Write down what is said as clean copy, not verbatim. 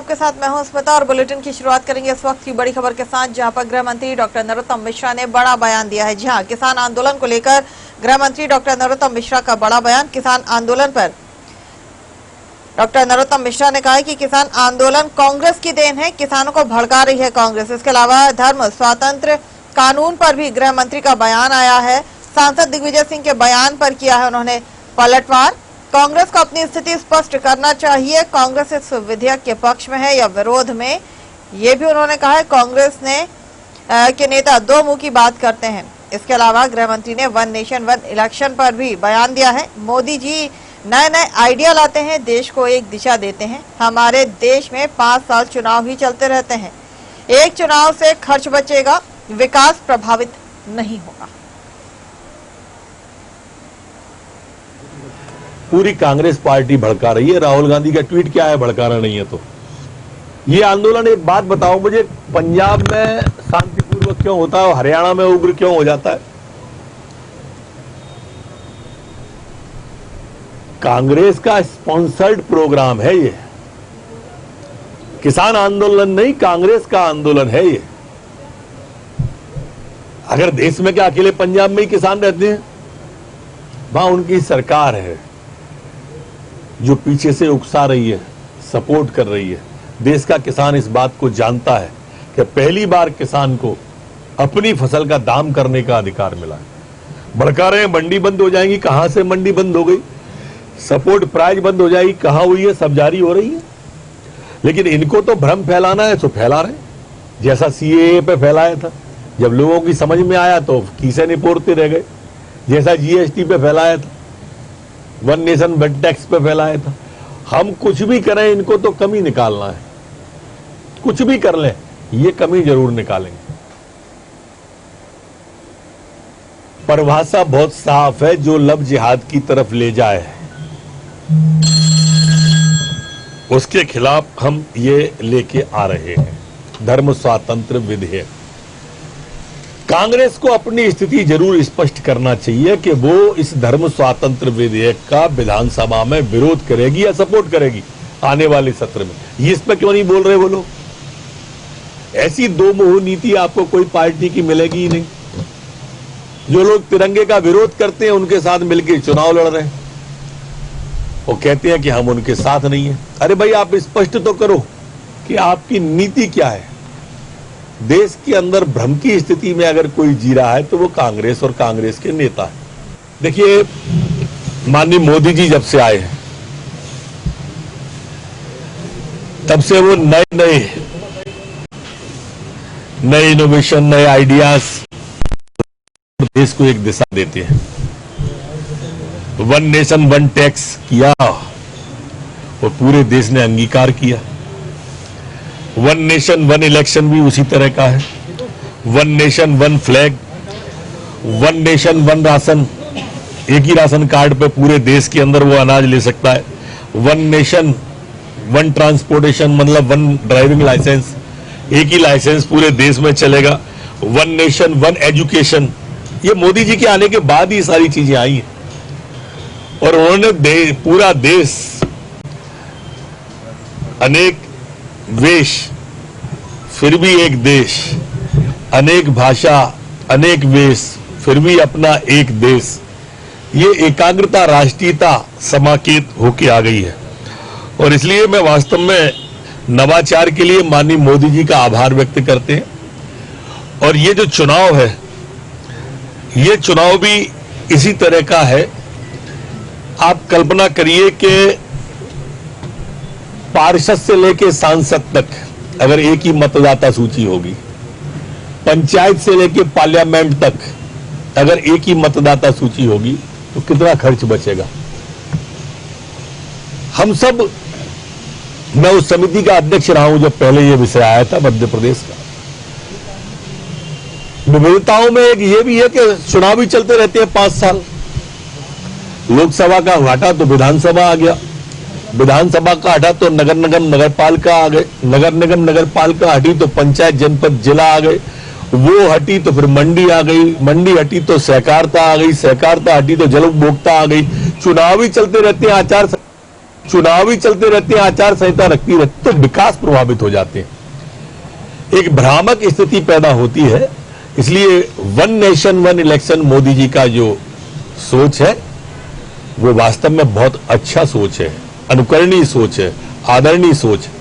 आपके साथ मैं हूं स्मिता और बुलेटिन की शुरुआत करेंगे इस वक्त की बड़ी खबर के साथ, जहां पर गृह मंत्री डॉक्टर नरोत्तम मिश्रा ने बड़ा बयान दिया है। जी हां, किसान आंदोलन को लेकर गृह मंत्री डॉक्टर नरोत्तम मिश्रा का बड़ा बयान। किसान आंदोलन पर डॉक्टर नरोत्तम मिश्रा ने कहा है कि किसान आंदोलन कांग्रेस की देन है, किसानों को भड़का रही है कांग्रेस। इसके अलावा धर्म स्वातंत्र कानून पर भी गृह मंत्री का बयान आया है। सांसद दिग्विजय सिंह के बयान पर किया है उन्होंने पलटवार। कांग्रेस को अपनी स्थिति स्पष्ट करना चाहिए, कांग्रेस इस विधेयक के पक्ष में है या विरोध में, ये भी उन्होंने कहा है। कांग्रेस के नेता दो मुंह की बात करते हैं। इसके अलावा गृह मंत्री ने वन नेशन वन इलेक्शन पर भी बयान दिया है। मोदी जी नए नए आइडिया लाते हैं, देश को एक दिशा देते हैं। हमारे देश में 5 साल चुनाव ही चलते रहते हैं, एक चुनाव से खर्च बचेगा, विकास प्रभावित नहीं होगा। पूरी कांग्रेस पार्टी भड़का रही है। राहुल गांधी का ट्वीट क्या है, भड़काना नहीं है तो ये आंदोलन। एक बात बताओ मुझे, पंजाब में शांतिपूर्वक क्यों होता है, हरियाणा में उग्र क्यों हो जाता है? कांग्रेस का स्पॉन्सर्ड प्रोग्राम है ये, किसान आंदोलन नहीं, कांग्रेस का आंदोलन है ये। अगर देश में क्या अकेले पंजाब में ही किसान रहते हैं? वहां उनकी सरकार है जो पीछे से उकसा रही है, सपोर्ट कर रही है। देश का किसान इस बात को जानता है कि पहली बार किसान को अपनी फसल का दाम करने का अधिकार मिला है। भड़का रहे हैं मंडी बंद हो जाएंगी, कहां से मंडी बंद हो गई? सपोर्ट प्राइस बंद हो जाएगी, कहां हुई है? सब जारी हो रही है। लेकिन इनको तो भ्रम फैलाना है तो फैला रहे, जैसा सीएए पे फैलाया था। जब लोगों की समझ में आया तो कीसे निपोरते रह गए। जैसा जीएसटी पे फैलाया था, वन नेशन वन टैक्स पे फैलाया था। हम कुछ भी करें, इनको तो कमी निकालना है। कुछ भी कर लें, ये कमी जरूर निकालेंगे। परिभाषा बहुत साफ है, जो लब जिहाद की तरफ ले जाए उसके खिलाफ हम ये लेके आ रहे हैं धर्म स्वातंत्र विधेयक। कांग्रेस को अपनी स्थिति जरूर स्पष्ट करना चाहिए कि वो इस धर्म स्वातंत्र विधेयक का विधानसभा में विरोध करेगी या सपोर्ट करेगी आने वाले सत्र में। ये इस पर क्यों नहीं बोल रहे वो लोग? ऐसी दो मुंह नीति आपको कोई पार्टी की मिलेगी ही नहीं। जो लोग तिरंगे का विरोध करते हैं उनके साथ मिलकर चुनाव लड़ रहे हैं, वो कहते हैं कि हम उनके साथ नहीं है। अरे भाई, आप स्पष्ट तो करो कि आपकी नीति क्या है। देश के अंदर भ्रम की स्थिति में अगर कोई जी रहा है तो वो कांग्रेस और कांग्रेस के नेता है। देखिए, माननीय मोदी जी जब से आए हैं तब से वो नए इनोवेशन, नए आइडियाज देश को एक दिशा देते हैं। वन नेशन वन टैक्स किया और पूरे देश ने अंगीकार किया। वन नेशन वन इलेक्शन भी उसी तरह का है। One nation one flag, one nation one ration, एक ही राशन कार्ड पे पूरे देश के अंदर वो अनाज ले सकता है। वन नेशन वन ट्रांसपोर्टेशन, मतलब वन ड्राइविंग लाइसेंस, एक ही लाइसेंस पूरे देश में चलेगा। वन नेशन वन एजुकेशन, ये मोदी जी के आने के बाद ही सारी चीजें आई हैं। और उन्होंने पूरा देश, अनेक वेश फिर भी एक देश, अनेक भाषा अनेक वेश फिर भी अपना एक देश, ये एकाग्रता, राष्ट्रीयता समाकेत होके आ गई है। और इसलिए मैं वास्तव में नवाचार के लिए माननीय मोदी जी का आभार व्यक्त करते हैं। और ये जो चुनाव है, ये चुनाव भी इसी तरह का है। आप कल्पना करिए कि पार्षद से लेकर सांसद तक अगर एक ही मतदाता सूची होगी, पंचायत से लेकर पार्लियामेंट तक अगर एक ही मतदाता सूची होगी, तो कितना खर्च बचेगा? हम सब, मैं उस समिति का अध्यक्ष रहा हूं जब पहले यह विषय आया था मध्य प्रदेश का। विविधताओं में एक ये भी है कि चुनाव भी चलते रहते हैं 5 साल। लोकसभा का हटा तो विधानसभा आ गया, विधानसभा का हटा तो नगर निगम नगर पालिका आ गए, नगर निगम नगर पालिका हटी तो पंचायत जनपद जिला आ गए, वो हटी तो फिर मंडी आ गई, मंडी हटी तो सहकारिता आ गई, सहकारिता हटी तो जल उपभोक्ता आ गई। चुनाव ही चलते रहते हैं, आचार चुनाव ही चलते रहते हैं, आचार संहिता रखती रहती, तो विकास प्रभावित हो जाते हैं। एक भ्रामक स्थिति पैदा होती है। इसलिए one nation one election Modi ji का जो सोच है वो वास्तव में बहुत अच्छा सोच है, अनुकरणीय सोच है, आदरणीय सोच है।